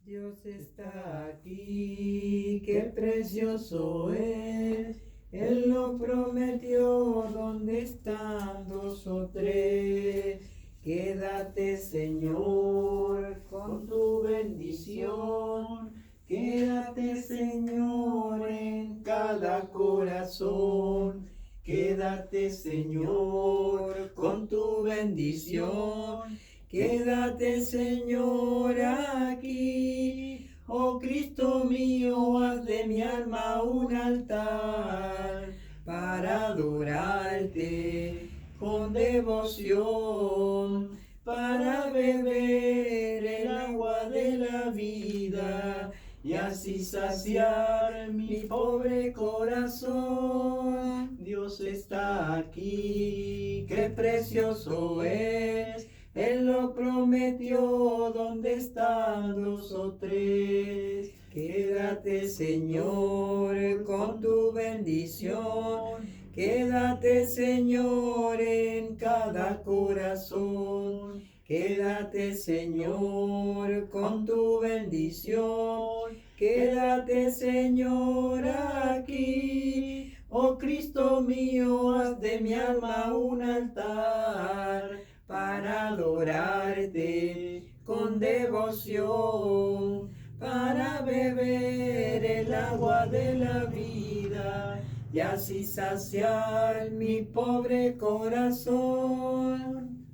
Dios está aquí, qué precioso es. Él lo prometió, ¿dónde están dos o tres? Quédate, Señor, con tu bendición. Quédate, Señor, en cada corazón. Quédate, Señor, con tu bendición. Quédate, Señor, aquí. Oh Cristo mío, haz de mi alma un altar para adorarte con devoción, para beber el agua de la vida y así saciar mi pobre corazón. Dios está aquí, qué precioso es. Él lo prometió, ¿dónde están dos o tres? Quédate, Señor, con tu bendición. Quédate, Señor, en cada corazón. Quédate, Señor, con tu bendición. Quédate, Señor, aquí. Oh Cristo mío, haz de mi alma un altar para adorarte con devoción, para beber el agua de la vida y así saciar mi pobre corazón.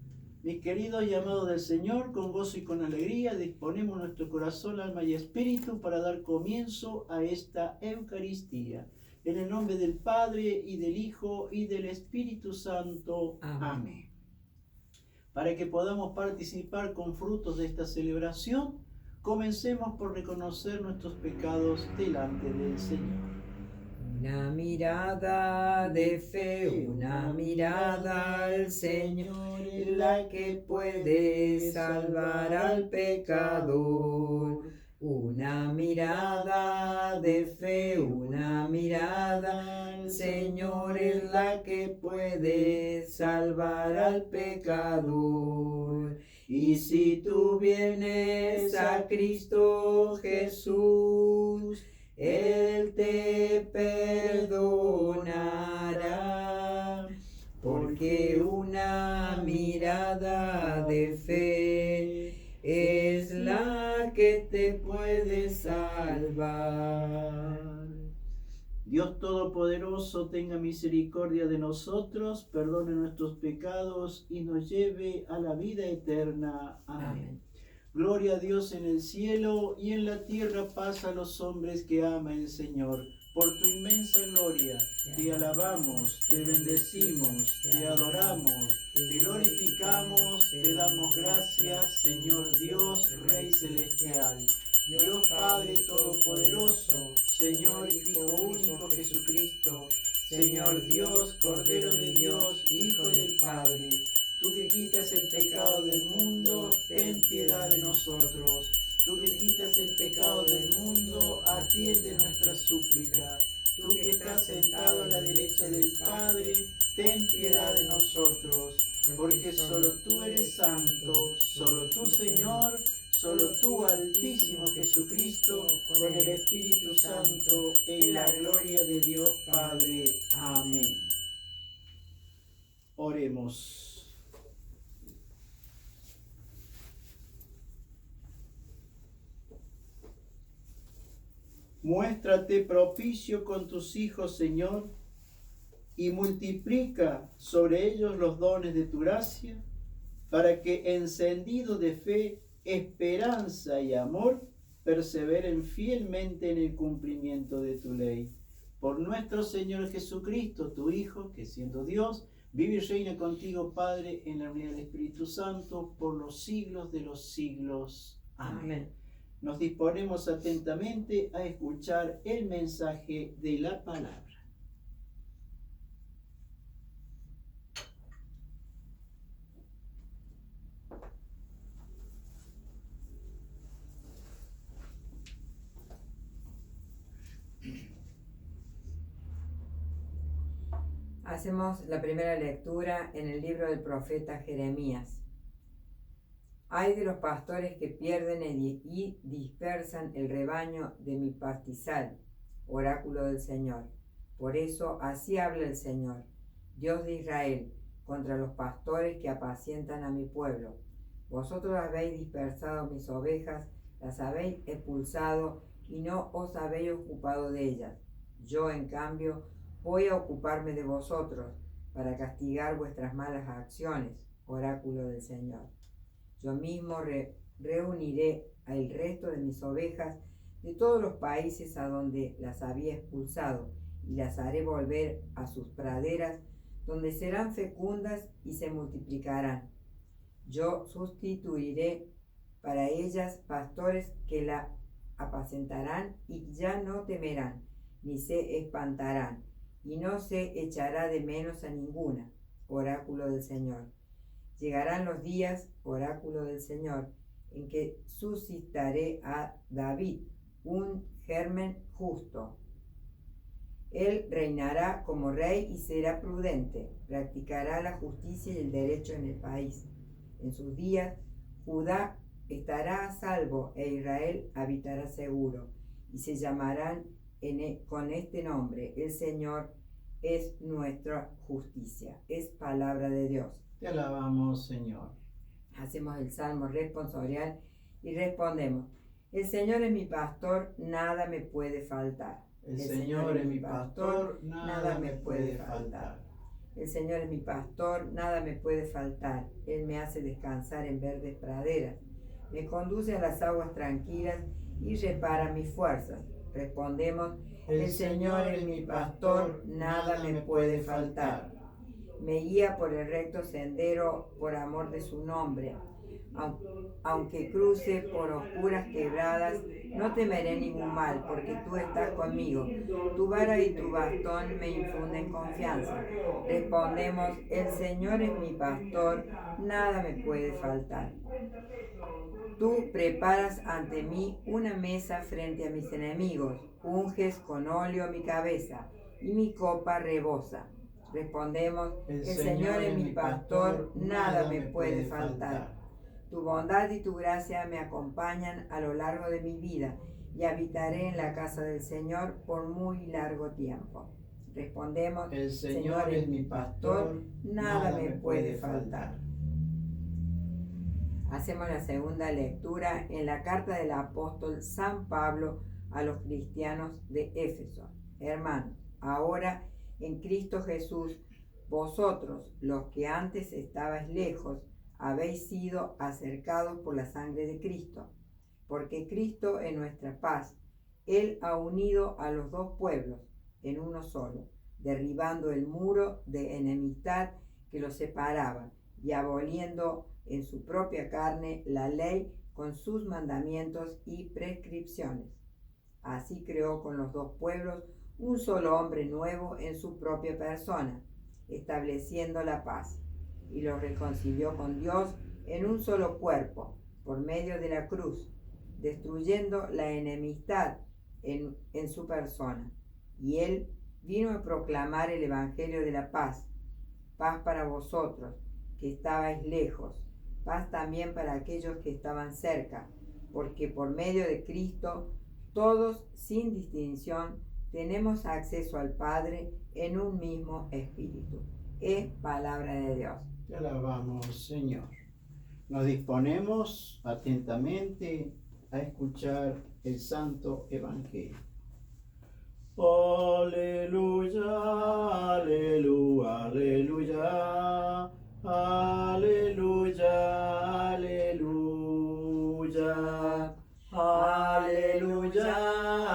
Mis queridos y amados del Señor, con gozo y con alegría disponemos nuestro corazón, alma y espíritu para dar comienzo a esta Eucaristía. En el nombre del Padre, y del Hijo, y del Espíritu Santo. Amén. Para que podamos participar con frutos de esta celebración, comencemos por reconocer nuestros pecados delante del Señor. Una mirada de fe, una mirada al Señor, la que puede salvar al pecador. Una mirada de fe, una mirada al Señor, es la que puede salvar al pecador. Y si tú vienes a Cristo Jesús, Él te perdonará, porque una mirada de fe es la que te puede salvar. Dios Todopoderoso, tenga misericordia de nosotros, perdone nuestros pecados y nos lleve a la vida eterna. Amén. Gloria a Dios en el cielo y en la tierra paz a los hombres que ama el Señor. Por tu inmensa gloria te alabamos, te bendecimos, te adoramos, te glorificamos, te damos gracias, Señor Dios, Rey celestial. Dios Padre Todopoderoso, Señor Hijo único Jesucristo, Señor Dios, Cordero de Dios, Hijo del Padre, tú que quitas el pecado del mundo, ten piedad de nosotros. Tú que quitas el pecado del mundo, atiende nuestra súplica. Tú que estás sentado a la derecha del Padre, ten piedad de nosotros. Porque solo tú eres santo, solo tú Señor, solo tú Altísimo Jesucristo, con el Espíritu Santo, en la gloria de Dios Padre. Amén. Oremos. Muéstrate propicio con tus hijos, Señor, y multiplica sobre ellos los dones de tu gracia, para que, encendidos de fe, esperanza y amor, perseveren fielmente en el cumplimiento de tu ley. Por nuestro Señor Jesucristo, tu Hijo, que siendo Dios, vive y reina contigo, Padre, en la unidad del Espíritu Santo, por los siglos de los siglos. Amén. Nos disponemos atentamente a escuchar el mensaje de la palabra. Hacemos la primera lectura en el libro del profeta Jeremías. Ay de los pastores que pierden y dispersan el rebaño de mi pastizal, oráculo del Señor. Por eso así habla el Señor, Dios de Israel, contra los pastores que apacientan a mi pueblo. Vosotros habéis dispersado mis ovejas, las habéis expulsado y no os habéis ocupado de ellas. Yo, en cambio, voy a ocuparme de vosotros para castigar vuestras malas acciones, oráculo del Señor. Yo mismo reuniré al resto de mis ovejas de todos los países a donde las había expulsado y las haré volver a sus praderas, donde serán fecundas y se multiplicarán. Yo sustituiré para ellas pastores que la apacentarán y ya no temerán, ni se espantarán, y no se echará de menos a ninguna, oráculo del Señor. Llegarán los días, oráculo del Señor, en que suscitaré a David un germen justo. Él reinará como rey y será prudente, practicará la justicia y el derecho en el país. En sus días, Judá estará a salvo e Israel habitará seguro, y se llamarán con este nombre: el Señor es nuestra justicia. Es palabra de Dios. Te alabamos, Señor. Hacemos el salmo responsorial y respondemos: el Señor es mi pastor, nada me puede faltar. El Señor es mi pastor, nada me puede faltar. El Señor es mi pastor, nada me puede faltar. Él me hace descansar en verdes praderas. Me conduce a las aguas tranquilas y repara mis fuerzas. Respondemos: el Señor es mi pastor, nada me puede faltar. Me guía por el recto sendero por amor de su nombre. Aunque cruce por oscuras quebradas, no temeré ningún mal, porque tú estás conmigo. Tu vara y tu bastón me infunden confianza. Respondemos: el Señor es mi pastor, nada me puede faltar. Tú preparas ante mí una mesa frente a mis enemigos, unges con óleo mi cabeza, y mi copa rebosa. Respondemos: el Señor es mi pastor, nada me puede faltar. Tu bondad y tu gracia me acompañan a lo largo de mi vida, y habitaré en la casa del Señor por muy largo tiempo. Respondemos: el Señor es mi pastor, nada me puede faltar. Hacemos la segunda lectura en la carta del apóstol San Pablo a los cristianos de Éfeso. Hermanos, ahora en Cristo Jesús, vosotros, los que antes estabais lejos, habéis sido acercados por la sangre de Cristo, porque Cristo es nuestra paz. Él ha unido a los dos pueblos en uno solo, derribando el muro de enemistad que los separaba y aboliendo en su propia carne la ley con sus mandamientos y prescripciones. Así creó con los dos pueblos un solo hombre nuevo en su propia persona, estableciendo la paz, y los reconcilió con Dios en un solo cuerpo, por medio de la cruz, destruyendo la enemistad en su persona. Y él vino a proclamar el evangelio de la paz, paz para vosotros que estabais lejos, paz también para aquellos que estaban cerca, porque por medio de Cristo todos, sin distinción, tenemos acceso al Padre en un mismo espíritu. Es palabra de Dios. Te alabamos, Señor. Nos disponemos atentamente a escuchar el Santo Evangelio. Aleluya, aleluya, aleluya, aleluya, aleluya, aleluya,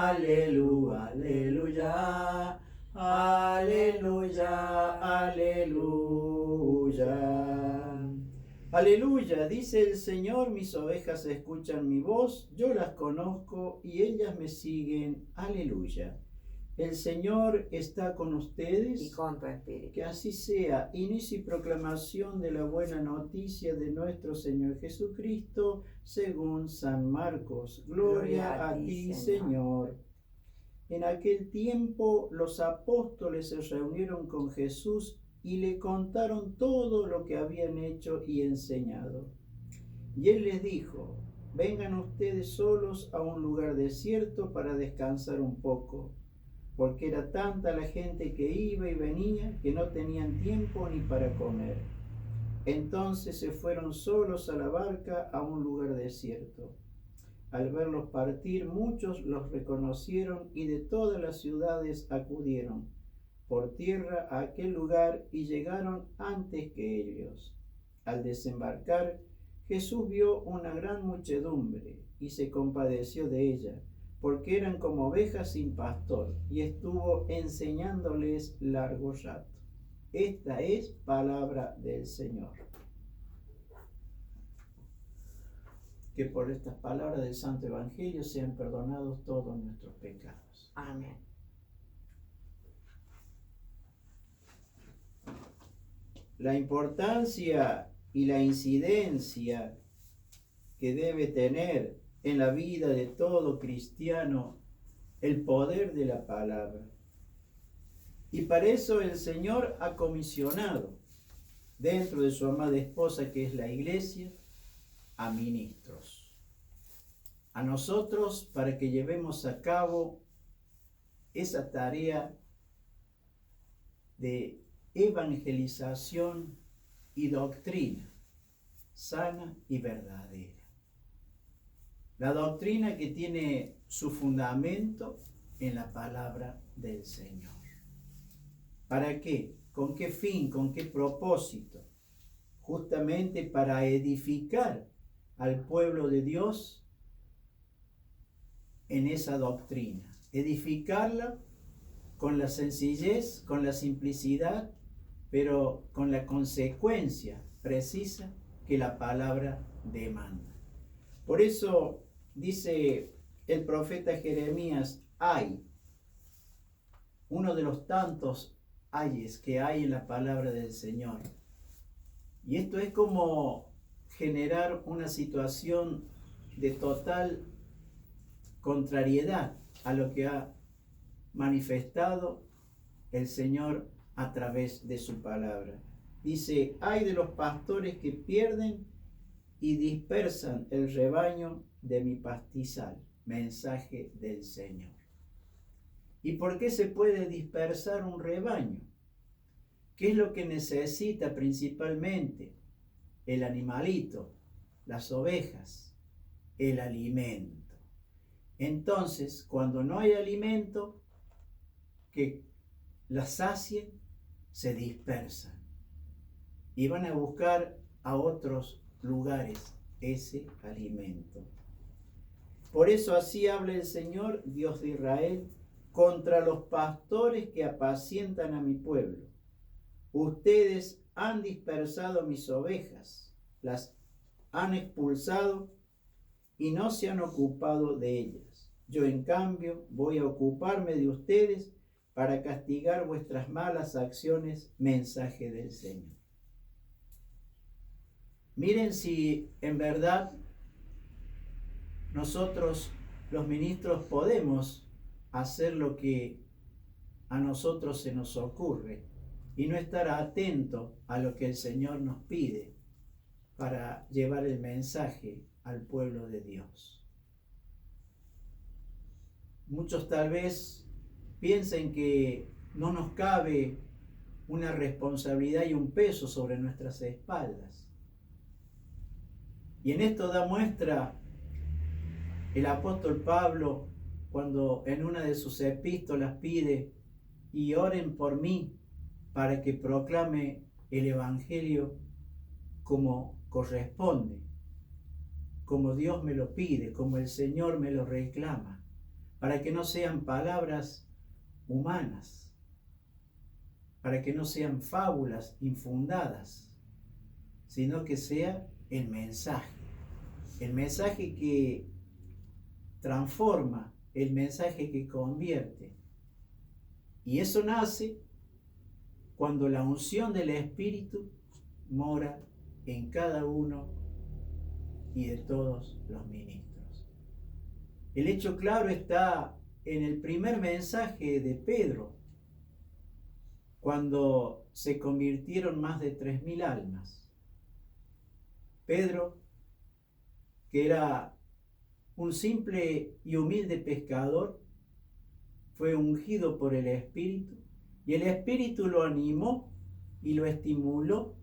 aleluya, aleluya, aleluya, aleluya. Aleluya, dice el Señor, mis ovejas escuchan mi voz, yo las conozco y ellas me siguen. Aleluya. El Señor está con ustedes. Y con tu espíritu. Que así sea. Inicio y proclamación de la buena noticia de nuestro Señor Jesucristo según San Marcos. Gloria a ti, Señor. En aquel tiempo los apóstoles se reunieron con Jesús y le contaron todo lo que habían hecho y enseñado. Y él les dijo: vengan ustedes solos a un lugar desierto para descansar un poco, porque era tanta la gente que iba y venía que no tenían tiempo ni para comer. Entonces se fueron solos a la barca a un lugar desierto. Al verlos partir, muchos los reconocieron y de todas las ciudades acudieron por tierra a aquel lugar y llegaron antes que ellos. Al desembarcar, Jesús vio una gran muchedumbre y se compadeció de ella, porque eran como ovejas sin pastor, y estuvo enseñándoles largo rato. Esta es palabra del Señor. Que por estas palabras del Santo Evangelio sean perdonados todos nuestros pecados. Amén. La importancia y la incidencia que debe tener en la vida de todo cristiano el poder de la palabra. Y para eso el Señor ha comisionado dentro de su amada esposa, que es la Iglesia, a ministros, a nosotros, para que llevemos a cabo esa tarea de evangelización y doctrina sana y verdadera. La doctrina que tiene su fundamento en la palabra del Señor. ¿Para qué? ¿Con qué fin? ¿Con qué propósito? Justamente para edificar al pueblo de Dios en esa doctrina. Edificarla con la sencillez, con la simplicidad, pero con la consecuencia precisa que la palabra demanda. Por eso dice el profeta Jeremías: ay, uno de los tantos ayes que hay en la palabra del Señor. Y esto es como generar una situación de total contrariedad a lo que ha manifestado el Señor a través de su palabra. Dice: ay de los pastores que pierden y dispersan el rebaño de mi pastizal. Mensaje del Señor. ¿Y por qué se puede dispersar un rebaño? ¿Qué es lo que necesita principalmente el animalito, las ovejas? El alimento. Entonces, cuando no hay alimento que las sacien, se dispersan y van a buscar a otros lugares ese alimento. Por eso así habla el Señor, Dios de Israel, contra los pastores que apacientan a mi pueblo. Ustedes han dispersado mis ovejas, las han expulsado y no se han ocupado de ellas. Yo, en cambio, voy a ocuparme de ustedes para castigar vuestras malas acciones. Mensaje del Señor. Miren si en verdad nosotros, los ministros, podemos hacer lo que a nosotros se nos ocurre y no estar atento a lo que el Señor nos pide para llevar el mensaje al pueblo de Dios. Muchos tal vez piensen que no nos cabe una responsabilidad y un peso sobre nuestras espaldas. Y en esto da muestra el apóstol Pablo cuando en una de sus epístolas pide: y oren por mí para que proclame el Evangelio como corresponde, como Dios me lo pide, como el Señor me lo reclama, para que no sean palabras humanas, para que no sean fábulas infundadas, sino que sea el mensaje que transforma, el mensaje que convierte. Y eso nace cuando la unción del Espíritu mora en cada uno y de todos los ministros. El hecho claro está en el primer mensaje de Pedro, cuando se convirtieron más de 3.000 almas. Pedro que era un simple y humilde pescador, fue ungido por el Espíritu y el Espíritu lo animó y lo estimuló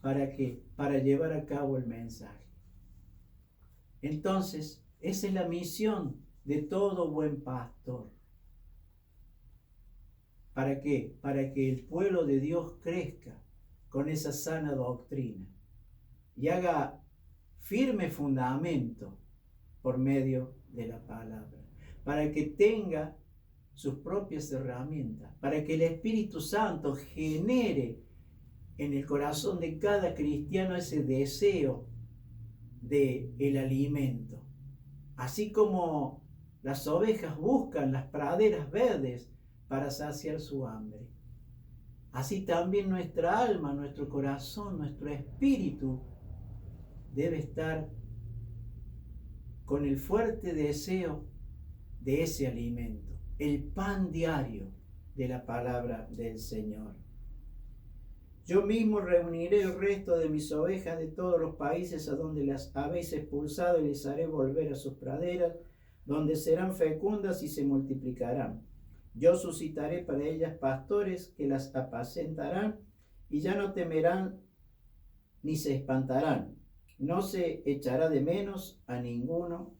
¿para qué? Para llevar a cabo el mensaje. Entonces, esa es la misión de todo buen pastor. ¿Para qué? Para que el pueblo de Dios crezca con esa sana doctrina y haga firme fundamento por medio de la palabra, para que tenga sus propias herramientas, para que el Espíritu Santo genere en el corazón de cada cristiano ese deseo del alimento. Así como las ovejas buscan las praderas verdes para saciar su hambre, así también nuestra alma, nuestro corazón, nuestro espíritu debe estar con el fuerte deseo de ese alimento, el pan diario de la palabra del Señor. Yo mismo reuniré el resto de mis ovejas de todos los países a donde las habéis expulsado y les haré volver a sus praderas, donde serán fecundas y se multiplicarán. Yo suscitaré para ellas pastores que las apacentarán y ya no temerán ni se espantarán. No se echará de menos a ninguno,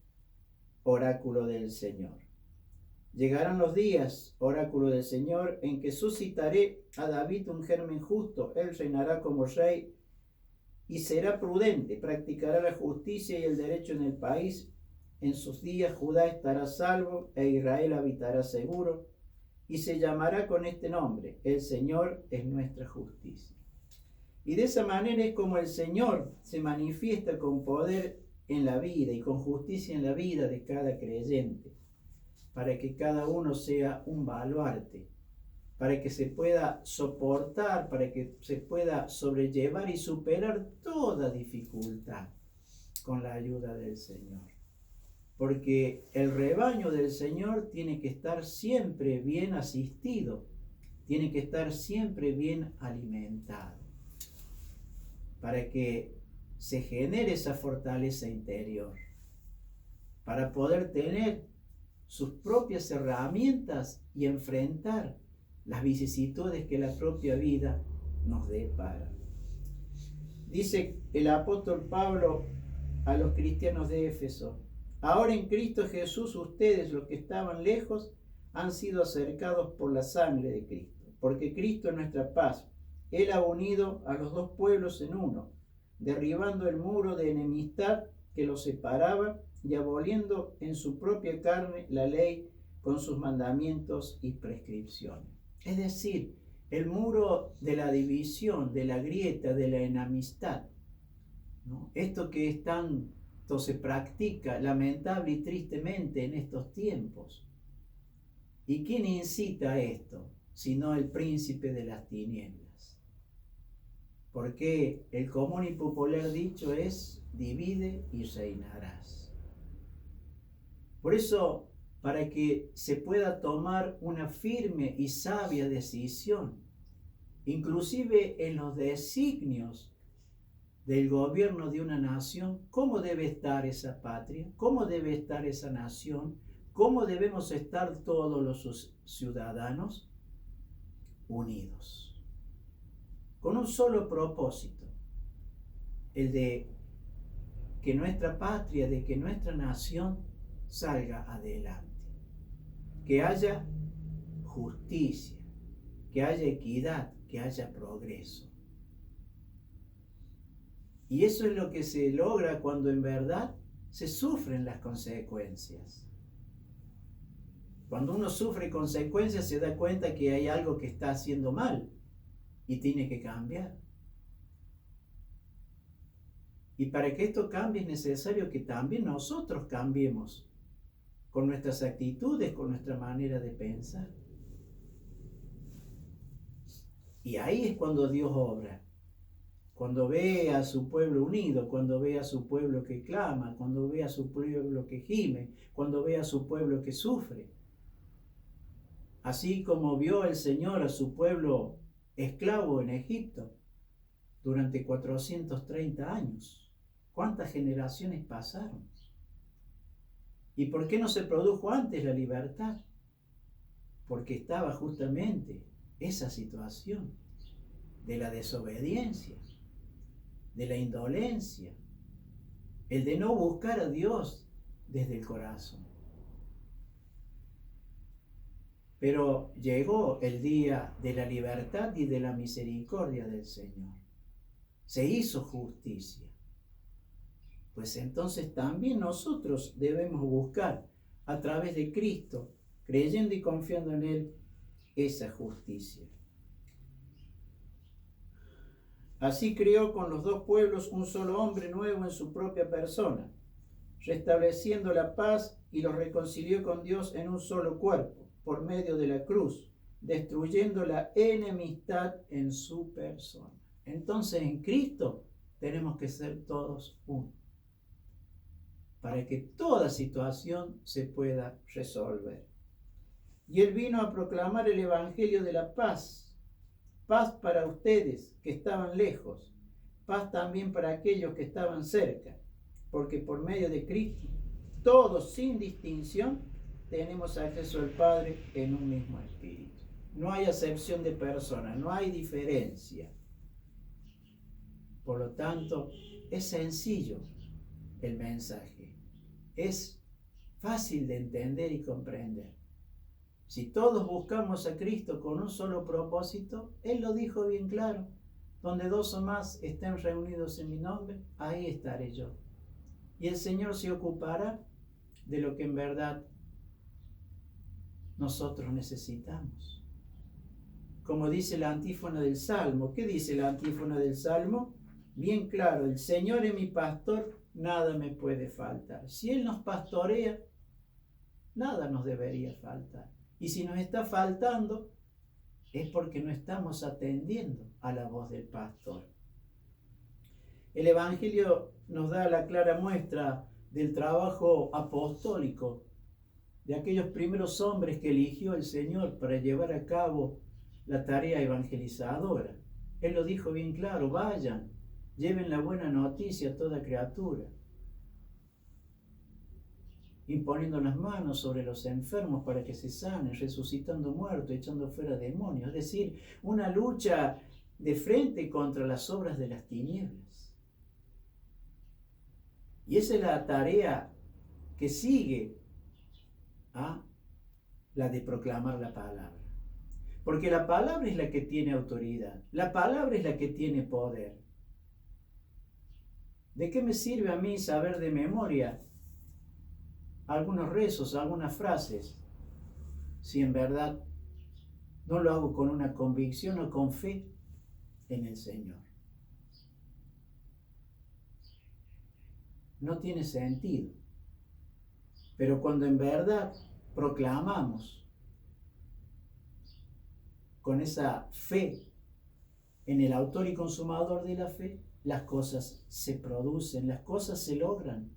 oráculo del Señor. Llegarán los días, oráculo del Señor, en que suscitaré a David un germen justo. Él reinará como rey y será prudente, practicará la justicia y el derecho en el país. En sus días Judá estará salvo e Israel habitará seguro, y se llamará con este nombre: el Señor es nuestra justicia. Y de esa manera es como el Señor se manifiesta con poder en la vida y con justicia en la vida de cada creyente, para que cada uno sea un baluarte, para que se pueda soportar, para que se pueda sobrellevar y superar toda dificultad con la ayuda del Señor. Porque el rebaño del Señor tiene que estar siempre bien asistido, tiene que estar siempre bien alimentado, para que se genere esa fortaleza interior, para poder tener sus propias herramientas y enfrentar las vicisitudes que la propia vida nos depara. Dice el apóstol Pablo a los cristianos de Éfeso: ahora en Cristo Jesús ustedes, los que estaban lejos, han sido acercados por la sangre de Cristo, porque Cristo es nuestra paz. Él ha unido a los dos pueblos en uno, derribando el muro de enemistad que los separaba y aboliendo en su propia carne la ley con sus mandamientos y prescripciones. Es decir, el muro de la división, de la grieta, de la enemistad, ¿no? Esto que es tanto se practica lamentable y tristemente en estos tiempos. ¿Y quién incita a esto? Sino el príncipe de las tinieblas. Porque el común y popular dicho es: divide y reinarás. Por eso, para que se pueda tomar una firme y sabia decisión, inclusive en los designios del gobierno de una nación, ¿cómo debe estar esa patria? ¿Cómo debe estar esa nación? ¿Cómo debemos estar todos los ciudadanos? Unidos, con un solo propósito: el de que nuestra patria, de que nuestra nación salga adelante, que haya justicia, que haya equidad, que haya progreso. Y eso es lo que se logra cuando en verdad se sufren las consecuencias. Cuando uno sufre consecuencias se da cuenta que hay algo que está haciendo mal y tiene que cambiar. Y para que esto cambie es necesario que también nosotros cambiemos con nuestras actitudes, con nuestra manera de pensar. Y ahí es cuando Dios obra. Cuando ve a su pueblo unido, cuando ve a su pueblo que clama, cuando ve a su pueblo que gime, cuando ve a su pueblo que sufre. Así como vio el Señor a su pueblo esclavo en Egipto durante 430 años. ¿Cuántas generaciones pasaron? ¿Y por qué no se produjo antes la libertad? Porque estaba justamente esa situación de la desobediencia, de la indolencia, el de no buscar a Dios desde el corazón. Pero llegó el día de la libertad y de la misericordia del Señor. Se hizo justicia. Pues entonces también nosotros debemos buscar a través de Cristo, creyendo y confiando en Él, esa justicia. Así creó con los dos pueblos un solo hombre nuevo en su propia persona, restableciendo la paz, y los reconcilió con Dios en un solo cuerpo, por medio de la cruz, destruyendo la enemistad en su persona. Entonces en Cristo tenemos que ser todos uno, para que toda situación se pueda resolver. Y Él vino a proclamar el Evangelio de la paz, paz para ustedes que estaban lejos, paz también para aquellos que estaban cerca, porque por medio de Cristo, todos sin distinción, tenemos acceso al Padre en un mismo espíritu. No hay acepción de persona, no hay diferencia. Por lo tanto, es sencillo el mensaje. Es fácil de entender y comprender. Si todos buscamos a Cristo con un solo propósito, Él lo dijo bien claro: donde dos o más estén reunidos en mi nombre, ahí estaré yo. Y el Señor se ocupará de lo que en verdad nosotros necesitamos. Como dice la antífona del Salmo. ¿Qué dice la antífona del Salmo? Bien claro: el Señor es mi pastor, nada me puede faltar. Si Él nos pastorea, nada nos debería faltar. Y si nos está faltando, es porque no estamos atendiendo a la voz del pastor. El Evangelio nos da la clara muestra del trabajo apostólico de aquellos primeros hombres que eligió el Señor para llevar a cabo la tarea evangelizadora. Él lo dijo bien claro: vayan, lleven la buena noticia a toda criatura, imponiendo las manos sobre los enfermos para que se sanen, resucitando muertos, echando fuera demonios. Es decir, una lucha de frente contra las obras de las tinieblas. Y esa es la tarea que sigue a la de proclamar la palabra. Porque la palabra es la que tiene autoridad, la palabra es la que tiene poder. ¿De qué me sirve a mí saber de memoria algunos rezos, algunas frases, si en verdad no lo hago con una convicción o con fe en el Señor? No tiene sentido. Pero cuando en verdad proclamamos con esa fe en el autor y consumador de la fe, las cosas se producen, las cosas se logran.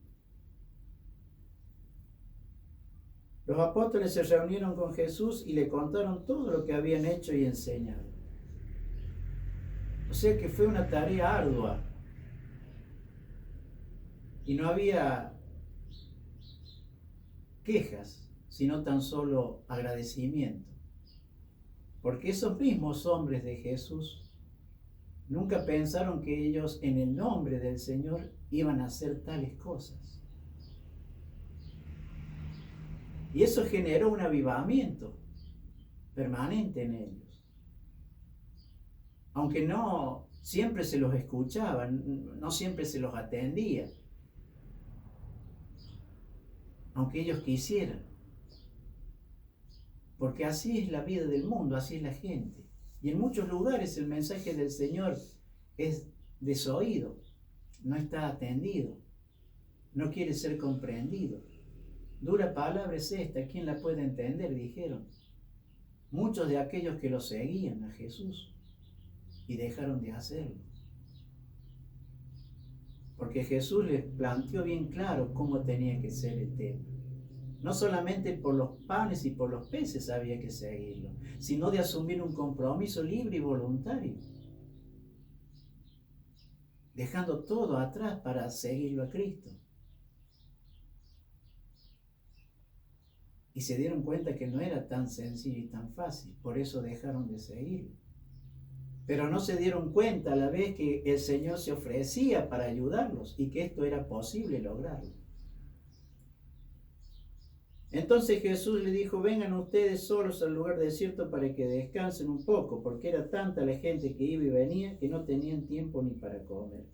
Los apóstoles se reunieron con Jesús y le contaron todo lo que habían hecho y enseñado. O sea que fue una tarea ardua. Y no había quejas, sino tan solo agradecimiento. Porque esos mismos hombres de Jesús nunca pensaron que ellos en el nombre del Señor iban a hacer tales cosas. Y eso generó un avivamiento permanente en ellos. Aunque no siempre se los escuchaba, no siempre se los atendía, aunque ellos quisieran. Porque así es la vida del mundo, así es la gente. Y en muchos lugares el mensaje del Señor es desoído, no está atendido, no quiere ser comprendido. Dura palabra es esta, ¿quién la puede entender?, dijeron muchos de aquellos que lo seguían a Jesús y dejaron de hacerlo. Porque Jesús les planteó bien claro cómo tenía que ser el tema. No solamente por los panes y por los peces había que seguirlo, sino de asumir un compromiso libre y voluntario. dejando todo atrás para seguirlo a Cristo. Y se dieron cuenta que no era tan sencillo y tan fácil, por eso dejaron de seguirlo. Pero no se dieron cuenta a la vez que el Señor se ofrecía para ayudarlos y que esto era posible lograrlo. Entonces Jesús le dijo: vengan ustedes solos al lugar desierto para que descansen un poco, porque era tanta la gente que iba y venía que no tenían tiempo ni para comer.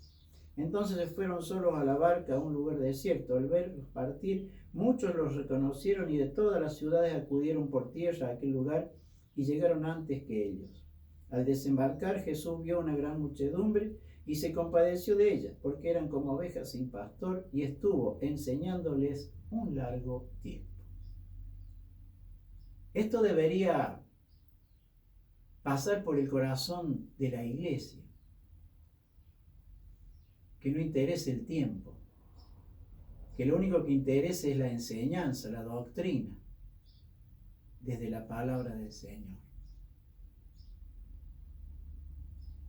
Entonces se fueron solos a la barca a un lugar desierto. Al verlos partir, muchos los reconocieron y de todas las ciudades acudieron por tierra a aquel lugar y llegaron antes que ellos. Al desembarcar, Jesús vio una gran muchedumbre y se compadeció de ella, porque eran como ovejas sin pastor, y estuvo enseñándoles un largo tiempo. Esto debería pasar por el corazón de la iglesia, que no interese el tiempo, que lo único que interese es la enseñanza, la doctrina, desde la palabra del Señor.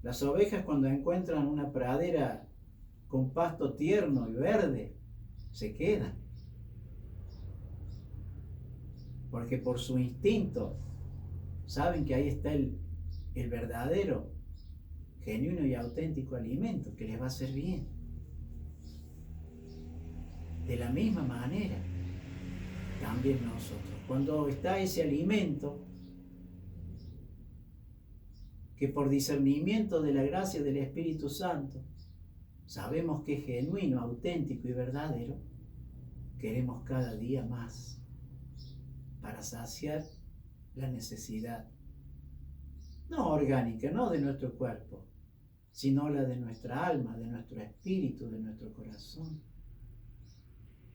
Las ovejas, cuando encuentran una pradera con pasto tierno y verde, se quedan, porque por su instinto saben que ahí está el verdadero, genuino y auténtico alimento que les va a hacer bien. De la misma manera, también nosotros, cuando está ese alimento que por discernimiento de la gracia del Espíritu Santo sabemos que es genuino, auténtico y verdadero, queremos cada día más para saciar la necesidad, no orgánica, no de nuestro cuerpo, sino la de nuestra alma, de nuestro espíritu, de nuestro corazón,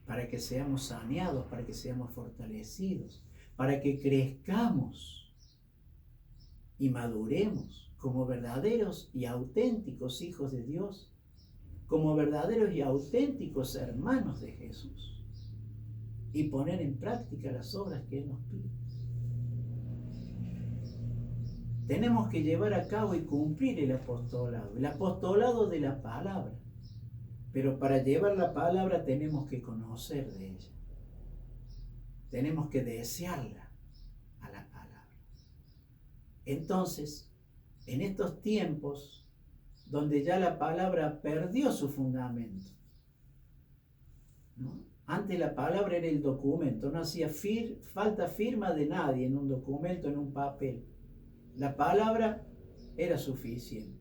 para que seamos saneados, para que seamos fortalecidos, para que crezcamos y maduremos como verdaderos y auténticos hijos de Dios, como verdaderos y auténticos hermanos de Jesús, y poner en práctica las obras que Él nos pide. Tenemos que llevar a cabo y cumplir el apostolado de la palabra. Pero para llevar la palabra tenemos que conocer de ella. Tenemos que desearla a la palabra. Entonces, en estos tiempos donde ya la palabra perdió su fundamento, ¿no? Antes la palabra era el documento, no hacía falta firma de nadie en un documento, en un papel. La palabra era suficiente.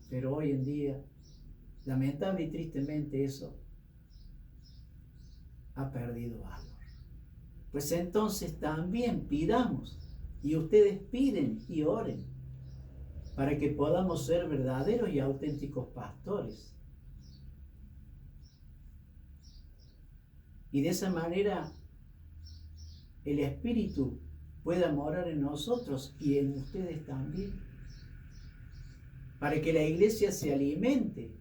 Pero hoy en día, lamentable y tristemente, eso ha perdido valor. Pues entonces también pidamos, y ustedes piden y oren, para que podamos ser verdaderos y auténticos pastores. Y de esa manera el Espíritu pueda morar en nosotros y en ustedes también, para que la iglesia se alimente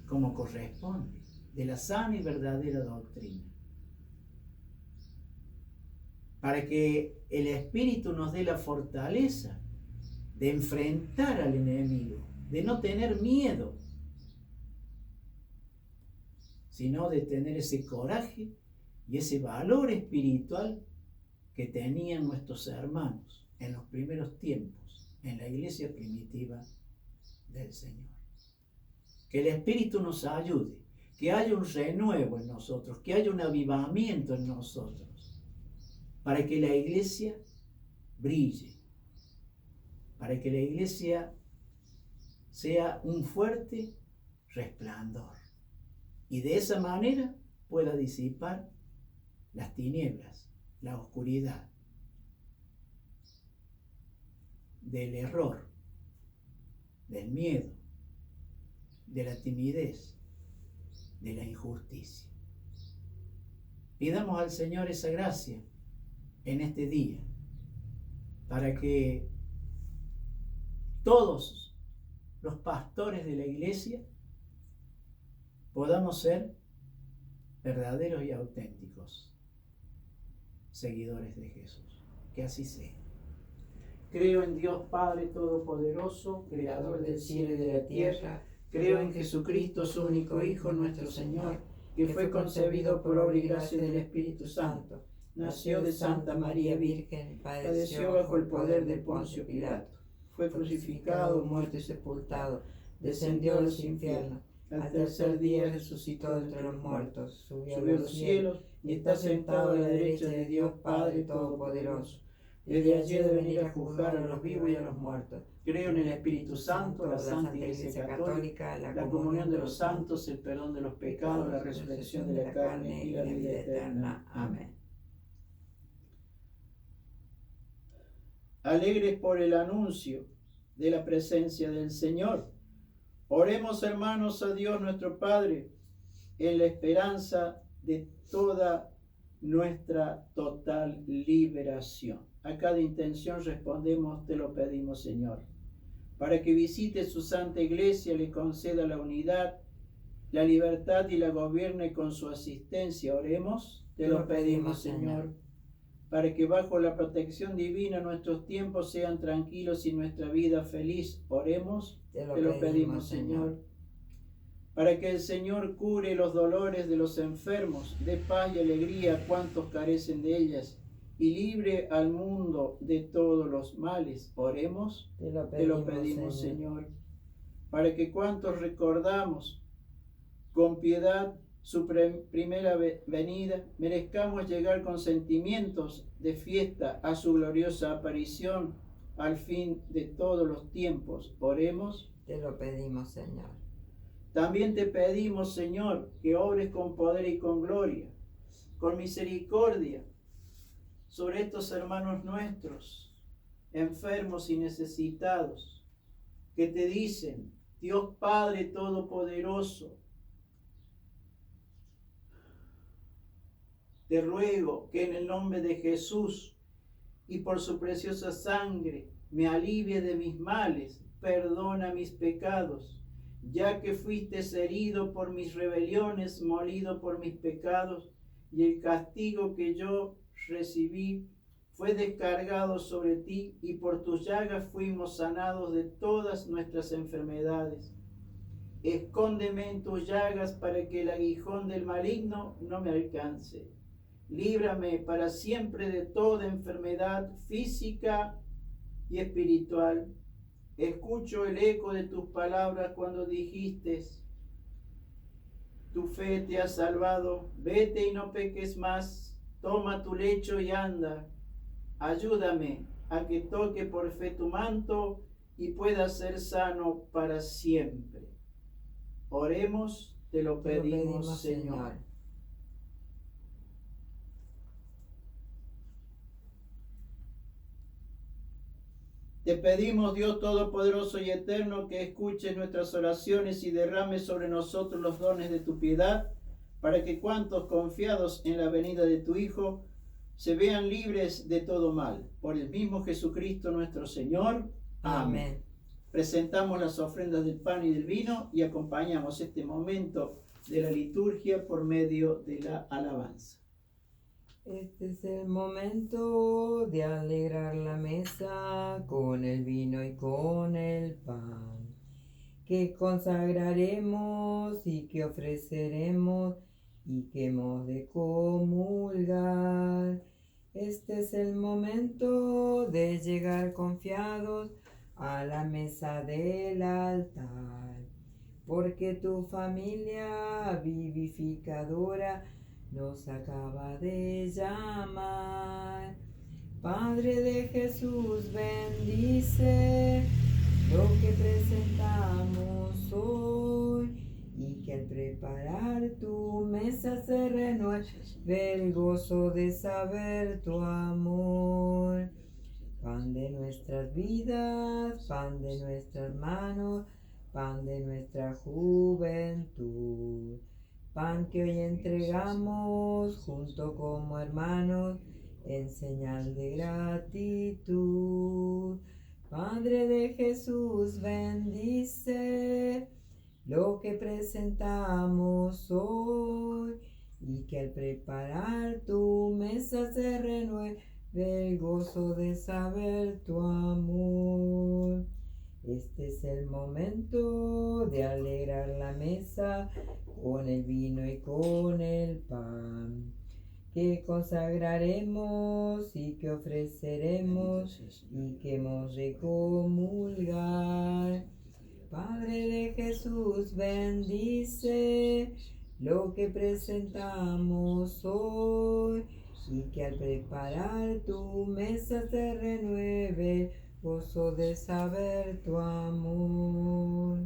como corresponde de la sana y verdadera doctrina, para que el Espíritu nos dé la fortaleza de enfrentar al enemigo, de no tener miedo, sino de tener ese coraje y ese valor espiritual que tenían nuestros hermanos en los primeros tiempos, en la iglesia primitiva del Señor. Que el Espíritu nos ayude, que haya un renuevo en nosotros, que haya un avivamiento en nosotros, para que la iglesia brille, para que la iglesia sea un fuerte resplandor y de esa manera pueda disipar las tinieblas, la oscuridad del error, del miedo, de la timidez, de la injusticia. Pidamos al Señor esa gracia en este día, para que todos los pastores de la iglesia podamos ser verdaderos y auténticos seguidores de Jesús. Que así sea. Creo en Dios Padre Todopoderoso, Creador del cielo y de la tierra. Creo en Jesucristo, su único Hijo, nuestro Señor, que fue concebido por obra y gracia del Espíritu Santo. Nació de Santa María Virgen, padeció bajo el poder de Poncio Pilato. Fue crucificado, muerto y sepultado, descendió a los infiernos. Al tercer día resucitó entre los muertos, subió a los cielos y está sentado a la derecha de Dios Padre Todopoderoso. Desde allí de venir a juzgar a los vivos y a los muertos. Creo en el Espíritu Santo, la Santa Iglesia Católica, la comunión de los santos, el perdón de los pecados, la resurrección de la carne y la vida eterna. Amén. Alegres por el anuncio de la presencia del Señor, oremos, hermanos, a Dios nuestro Padre, en la esperanza de toda nuestra total liberación. A cada intención respondemos: te lo pedimos, Señor, para que visite su santa iglesia, le conceda la unidad, la libertad y la gobierne con su asistencia. Oremos, te lo pedimos, Señor, para que bajo la protección divina nuestros tiempos sean tranquilos y nuestra vida feliz. Oremos, te lo pedimos, Señor, para que el Señor cure los dolores de los enfermos, dé paz y alegría a cuantos carecen de ellas, y libre al mundo de todos los males. Oremos, te lo pedimos, Señor, para que cuantos recordamos con piedad su primera venida, merezcamos llegar con sentimientos de fiesta a su gloriosa aparición al fin de todos los tiempos. Oremos, te lo pedimos, Señor. También te pedimos, Señor, que obres con poder y con gloria, con misericordia, sobre estos hermanos nuestros, enfermos y necesitados, que te dicen: Dios Padre Todopoderoso, te ruego que en el nombre de Jesús y por su preciosa sangre me alivie de mis males, perdona mis pecados, ya que fuiste herido por mis rebeliones, molido por mis pecados, y el castigo que yo recibí fue descargado sobre ti, y por tus llagas fuimos sanados de todas nuestras enfermedades. Escóndeme en tus llagas para que el aguijón del maligno no me alcance. Líbrame para siempre de toda enfermedad física y espiritual. Escucho el eco de tus palabras cuando dijiste: tu fe te ha salvado, vete y no peques más, toma tu lecho y anda. Ayúdame a que toque por fe tu manto y pueda ser sano para siempre. Oremos, te lo pedimos, Señor. Te pedimos, Dios Todopoderoso y Eterno, que escuches nuestras oraciones y derrames sobre nosotros los dones de tu piedad, para que cuantos confiados en la venida de tu Hijo se vean libres de todo mal. Por el mismo Jesucristo nuestro Señor. Amén. Presentamos las ofrendas del pan y del vino y acompañamos este momento de la liturgia por medio de la alabanza. Este es el momento de alegrar la mesa con el vino y con el pan, que consagraremos y que ofreceremos y que hemos de comulgar. Este es el momento de llegar confiados a la mesa del altar, porque tu familia vivificadora nos acaba de llamar. Padre de Jesús, bendice lo que presentamos hoy, y que al preparar tu mesa se renueve el gozo de saber tu amor. Pan de nuestras vidas, pan de nuestras manos, pan de nuestra juventud. Pan que hoy entregamos junto como hermanos en señal de gratitud. Padre de Jesús, bendice lo que presentamos hoy, y que al preparar tu mesa se renueve del gozo de saber tu amor. Este es el momento de alegrar la mesa con el vino y con el pan, que consagraremos y que ofreceremos y que hemos de comulgar. Padre de Jesús, bendice lo que presentamos hoy, y que al preparar tu mesa se renueve gozo de saber tu amor.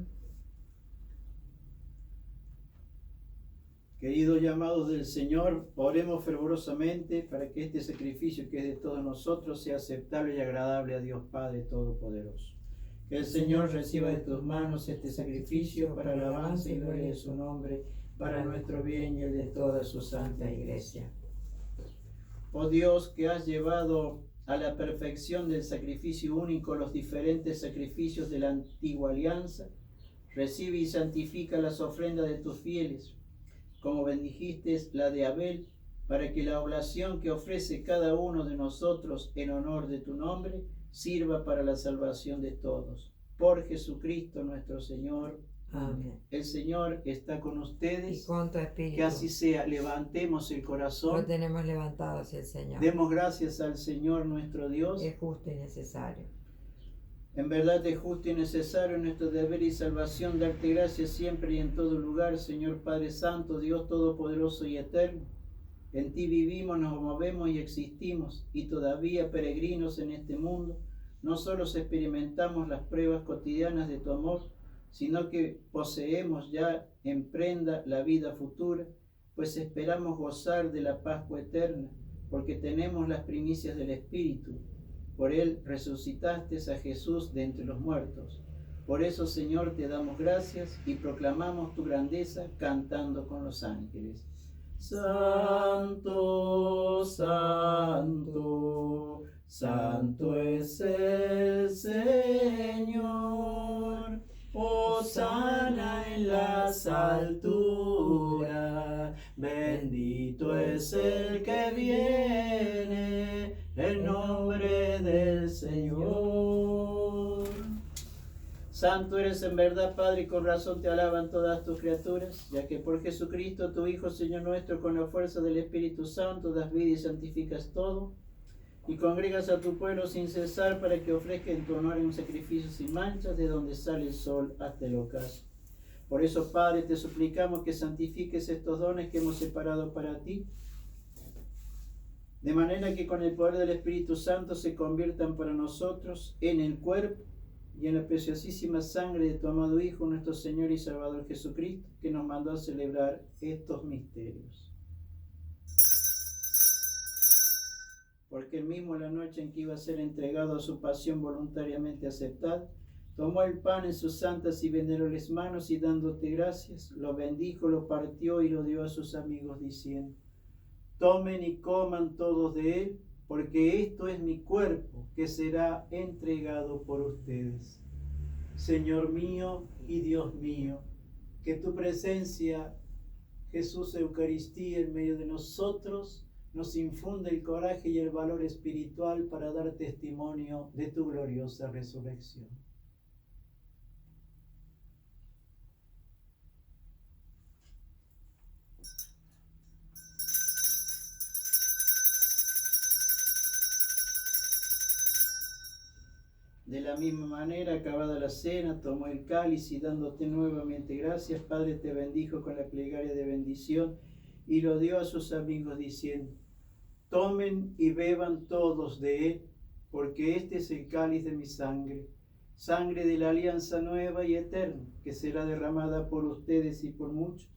Queridos llamados del Señor, oremos fervorosamente para que este sacrificio que es de todos nosotros sea aceptable y agradable a Dios Padre Todopoderoso. Que el Señor reciba de tus manos este sacrificio para la alabanza y gloria de su nombre, para nuestro bien y el de toda su santa Iglesia. Oh Dios, que has llevado a la perfección del sacrificio único los diferentes sacrificios de la antigua alianza, recibe y santifica las ofrendas de tus fieles, como bendijiste la de Abel, para que la oblación que ofrece cada uno de nosotros en honor de tu nombre sirva para la salvación de todos. Por Jesucristo nuestro Señor. Amén. El Señor está con ustedes. Y con tu espíritu. Que así sea. Levantemos el corazón. Lo tenemos levantado hacia el Señor. Demos gracias al Señor nuestro Dios. Es justo y necesario. En verdad es justo y necesario nuestro deber y salvación darte gracias siempre y en todo lugar, Señor Padre Santo, Dios Todopoderoso y Eterno. En ti vivimos, nos movemos y existimos, y todavía peregrinos en este mundo, no solo experimentamos las pruebas cotidianas de tu amor, sino que poseemos ya en prenda la vida futura, pues esperamos gozar de la Pascua eterna, porque tenemos las primicias del Espíritu. Por él resucitaste a Jesús de entre los muertos. Por eso, Señor, te damos gracias y proclamamos tu grandeza cantando con los ángeles. Santo, santo, santo es el Señor. Hosana en las alturas, bendito es el que viene en nombre del Señor. Santo eres en verdad, Padre, y con razón te alaban todas tus criaturas, ya que por Jesucristo, tu Hijo, Señor nuestro, con la fuerza del Espíritu Santo, das vida y santificas todo, y congregas a tu pueblo sin cesar para que ofrezca en tu honor un sacrificio sin manchas, de donde sale el sol hasta el ocaso. Por eso, Padre, te suplicamos que santifiques estos dones que hemos separado para ti, de manera que con el poder del Espíritu Santo se conviertan para nosotros en el cuerpo y en la preciosísima sangre de tu amado Hijo, nuestro Señor y Salvador Jesucristo, que nos mandó a celebrar estos misterios. Porque él mismo, la noche en que iba a ser entregado a su pasión voluntariamente aceptada, tomó el pan en sus santas y venerables manos y dándote gracias, lo bendijo, lo partió y lo dio a sus amigos diciendo: tomen y coman todos de él, porque esto es mi cuerpo que será entregado por ustedes. Señor mío y Dios mío, que tu presencia, Jesús Eucaristía, en medio de nosotros, nos infunde el coraje y el valor espiritual para dar testimonio de tu gloriosa resurrección. De la misma manera, acabada la cena, tomó el cáliz y dándote nuevamente gracias, Padre, te bendijo con la plegaria de bendición y lo dio a sus amigos diciendo: tomen y beban todos de él, porque este es el cáliz de mi sangre, sangre de la alianza nueva y eterna, que será derramada por ustedes y por muchos,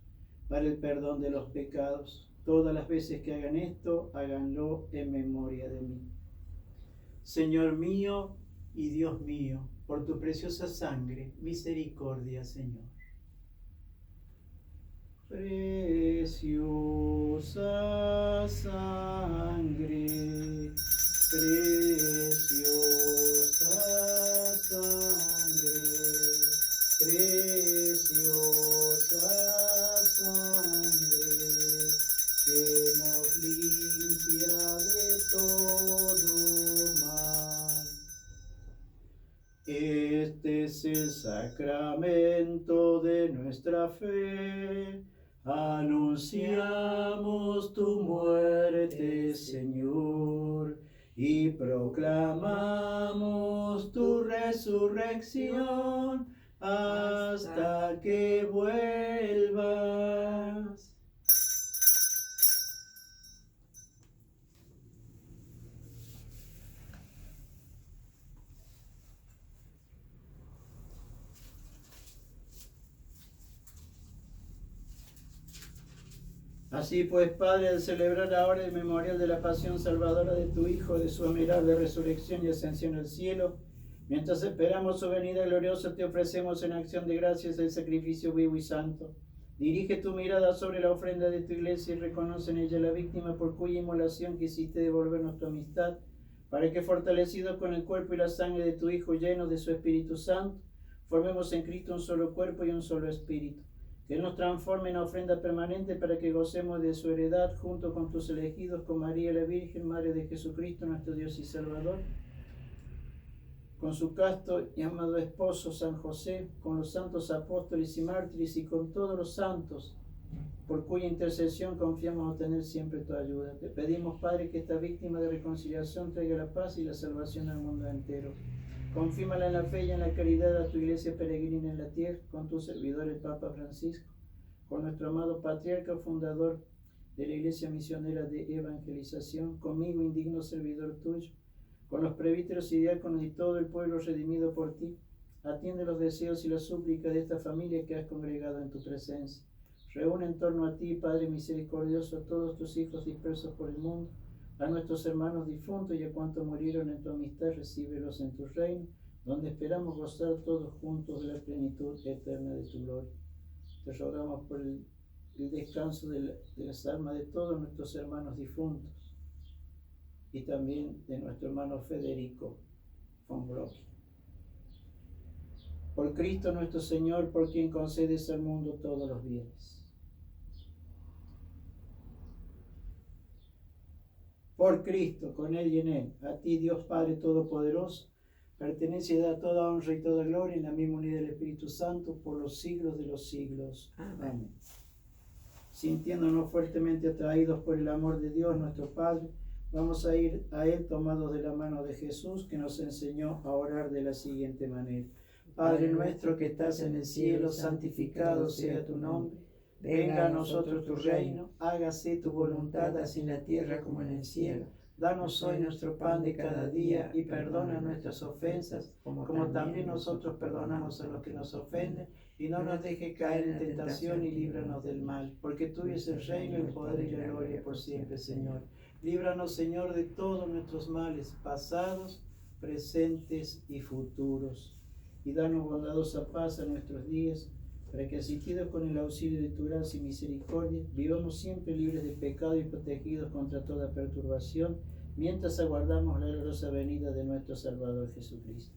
para el perdón de los pecados. Todas las veces que hagan esto, háganlo en memoria de mí. Señor mío y Dios mío, por tu preciosa sangre, misericordia, Señor. Preciosa sangre, preciosa sangre, preciosa sangre, que nos limpia limpia de todo mal. Este es el sacramento de nuestra fe. Anunciamos tu muerte, Señor, y proclamamos tu resurrección hasta que vuelvas. Así pues, Padre, al celebrar ahora el memorial de la pasión salvadora de tu Hijo, de su admirable resurrección y ascensión al cielo, mientras esperamos su venida gloriosa, te ofrecemos en acción de gracias el sacrificio vivo y santo. Dirige tu mirada sobre la ofrenda de tu iglesia y reconoce en ella la víctima por cuya inmolación quisiste devolvernos tu amistad, para que fortalecidos con el cuerpo y la sangre de tu Hijo, llenos de su Espíritu Santo, formemos en Cristo un solo cuerpo y un solo espíritu. Que Él nos transforme en ofrenda permanente para que gocemos de su heredad junto con tus elegidos, con María la Virgen, Madre de Jesucristo, nuestro Dios y Salvador, con su casto y amado esposo San José, con los santos apóstoles y mártires y con todos los santos, por cuya intercesión confiamos obtener siempre tu ayuda. Te pedimos, Padre, que esta víctima de reconciliación traiga la paz y la salvación al mundo entero. Confírmala en la fe y en la caridad a tu iglesia peregrina en la tierra, con tu servidor el Papa Francisco, con nuestro amado patriarca fundador de la iglesia misionera de evangelización, conmigo indigno servidor tuyo, con los presbíteros y diáconos y todo el pueblo redimido por ti. Atiende los deseos y las súplicas de esta familia que has congregado en tu presencia. Reúne en torno a ti, Padre misericordioso, a todos tus hijos dispersos por el mundo, a nuestros hermanos difuntos y a cuantos murieron en tu amistad, recíbelos en tu reino, donde esperamos gozar todos juntos de la plenitud eterna de tu gloria. Te rogamos por el descanso de las almas de todos nuestros hermanos difuntos y también de nuestro hermano Federico von Brock. Por Cristo nuestro Señor, por quien concedes al mundo todos los bienes. Por Cristo, con Él y en Él, a ti, Dios Padre Todopoderoso, pertenece y da toda honra y toda gloria en la misma unidad del Espíritu Santo por los siglos de los siglos. Amén. Sintiéndonos fuertemente atraídos por el amor de Dios nuestro Padre, vamos a ir a Él tomados de la mano de Jesús, que nos enseñó a orar de la siguiente manera. Padre nuestro que estás en el cielo, santificado sea tu nombre. Venga a nosotros tu reino, hágase tu voluntad así en la tierra como en el cielo. Danos hoy nuestro pan de cada día y perdona nuestras ofensas, como también nosotros perdonamos a los que nos ofenden. Y no nos dejes caer en tentación y líbranos del mal, porque tuyo es el reino, el poder y la gloria por siempre, Señor. Líbranos, Señor, de todos nuestros males, pasados, presentes y futuros. Y danos bondadosa paz a nuestros días, para que, asistidos con el auxilio de tu gracia y misericordia, vivamos siempre libres de pecado y protegidos contra toda perturbación, mientras aguardamos la gloriosa venida de nuestro Salvador Jesucristo.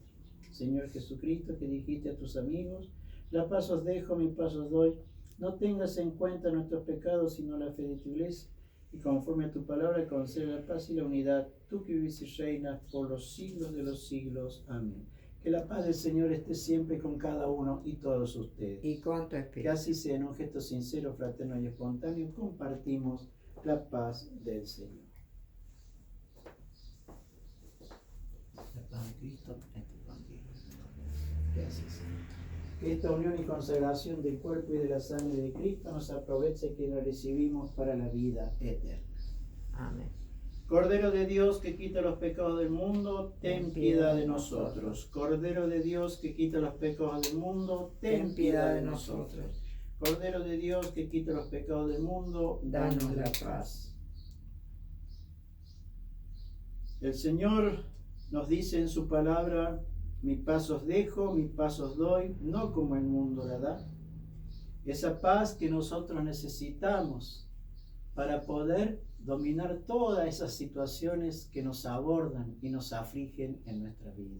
Señor Jesucristo, que dijiste a tus amigos, la paz os dejo, mi paz os doy, no tengas en cuenta nuestros pecados, sino la fe de tu iglesia, y conforme a tu palabra concede la paz y la unidad, tú que vives y reinas por los siglos de los siglos. Amén. Que la paz del Señor esté siempre con cada uno y todos ustedes. Y con tu espíritu. Que así sea, en un gesto sincero, fraterno y espontáneo, compartimos la paz del Señor. La paz de Cristo esté contigo. Gracias, Señor. Que esta unión y consagración del cuerpo y de la sangre de Cristo nos aproveche y que la recibimos para la vida eterna. Amén. Cordero de Dios que quita los pecados del mundo, ten piedad de nosotros. Cordero de Dios que quita los pecados del mundo, ten piedad de nosotros. Cordero de Dios que quita los pecados del mundo, danos la paz. El Señor nos dice en su palabra: mi paz os dejo, mi paz os doy, no como el mundo la da. Esa paz que nosotros necesitamos para poder dominar todas esas situaciones que nos abordan y nos afligen en nuestra vida.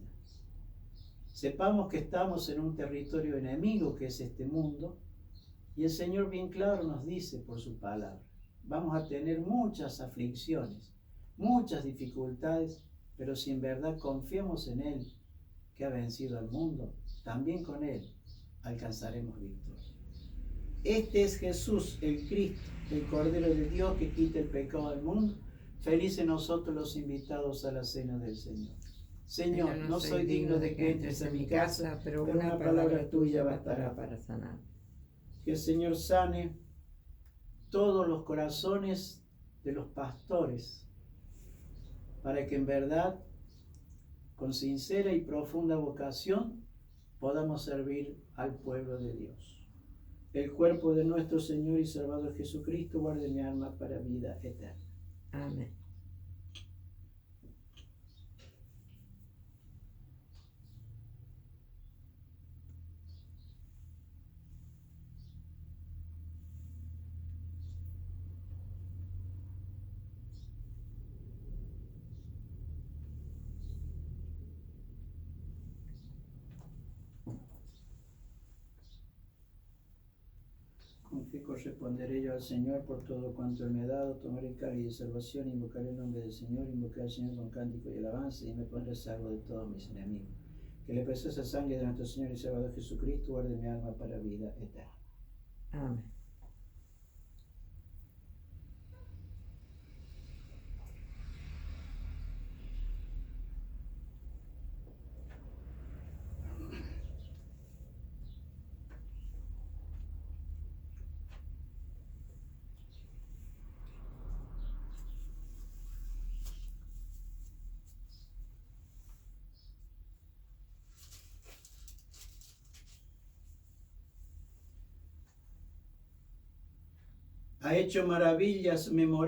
Sepamos que estamos en un territorio enemigo que es este mundo, y el Señor bien claro nos dice por su palabra: vamos a tener muchas aflicciones, muchas dificultades, pero si en verdad confiamos en Él, que ha vencido al mundo, también con Él alcanzaremos victoria. Este es Jesús, el Cristo, el Cordero de Dios que quita el pecado del mundo. Felices nosotros los invitados a la cena del Señor. Señor, no soy digno de que entres en mi casa, pero una palabra tuya bastará para sanar. Que el Señor sane todos los corazones de los pastores, para que en verdad, con sincera y profunda vocación, podamos servir al pueblo de Dios. El cuerpo de nuestro Señor y Salvador Jesucristo guarde mi alma para vida eterna. Amén. Con fe corresponderé yo al Señor por todo cuanto Él me ha dado, tomaré el cáliz de salvación, invocaré el nombre del Señor, invocaré al Señor con cántico y alabanza, y me pondré salvo de todos mis enemigos. Que la preciosa sangre de nuestro Señor y Salvador Jesucristo guarde mi alma para vida eterna. Amén. Ha hecho maravillas memorables